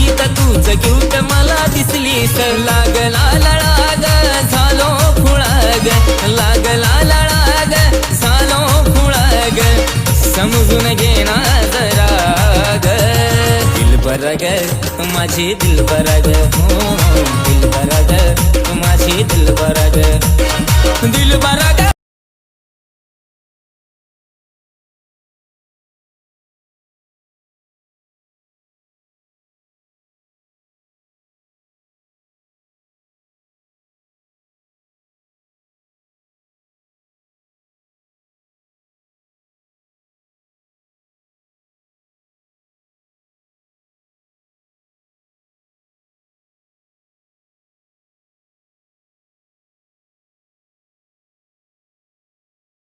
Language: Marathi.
राशीत तूच क्यूट मला दिसलीस लागला लळाग झालो खुळाग लागला लळाग झालो खुळाग समजून घेना जरा ग दिलबरा ग माझी दिलबरा ग हो दिलबरा ग माझी दिलबरा ग दिलबरा